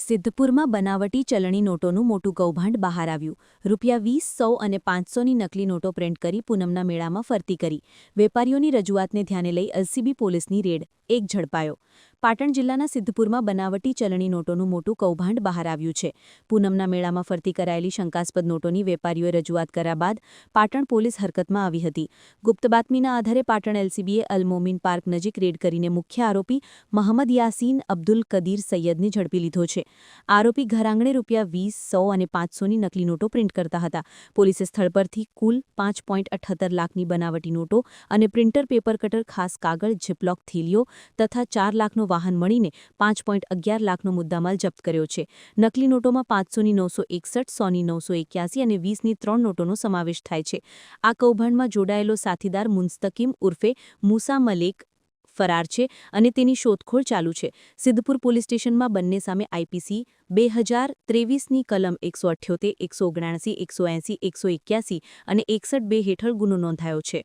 સિદ્ધપુરમાં બનાવટી ચલણી નોટોનું મોટું કૌભાંડ બહાર આવ્યું. ₹20, 100 અને 500ની નકલી નોટો પ્રિન્ટ કરી પૂનમના મેળામાં ફરતી કરી. વેપારીઓની રજૂઆતને ધ્યાને લઈ એલસીબી પોલીસની રેડ. એક ઝડપાયો. પાટણ જિલ્લાના સિદ્ધપુરમાં બનાવટી ચલણી નોટોનું મોટું કૌભાંડ બહાર આવ્યું છે. પૂનમના મેળામાં ફરતી કરાયેલી શંકાસ્પદ નોટોની વેપારીઓએ રજૂઆત કર્યા બાદ પાટણ પોલીસ હરકતમાં આવી હતી. ગુપ્ત બાતમીના આધારે પાટણ એલસીબીએ અલમોમીન પાર્ક નજીક રેડ કરીને મુખ્ય આરોપી મહંમદ યાસીન અબ્દુલ કદીર સૈયદને ઝડપી લીધો છે. આરોપી ઘરઆંગણે ₹20, 100 અને 500ની નકલી નોટો પ્રિન્ટ કરતા હતા. પોલીસે સ્થળ પરથી કુલ 5.78 લાખની બનાવટી નોટો અને પ્રિન્ટર પેપર કટર ખાસ કાગળ ઝિપલોક થેલીઓ તથા 4 લાખનો વાહન મળીને 5.11 લાખનો મુદ્દામાલ જપ્ત કર્યો છે. નકલી નોટોમાં 500ની 961, 100ની 981 અને 20ની 3 નોટોનો સમાવેશ થાય છે. આ કૌભાંડમાં જોડાયેલો સાથીદાર મુન્સ્તકીમ ઉર્ફે મૂસા મલેક ફરાર છે અને તેની શોધખોળ ચાલુ છે. સિદ્ધપુર પોલીસ સ્ટેશનમાં બંને સામે આઈપીસી 2023ની કલમ 178, 179, 180, 181 અને 61(2) હેઠળ ગુનો નોંધાયો છે.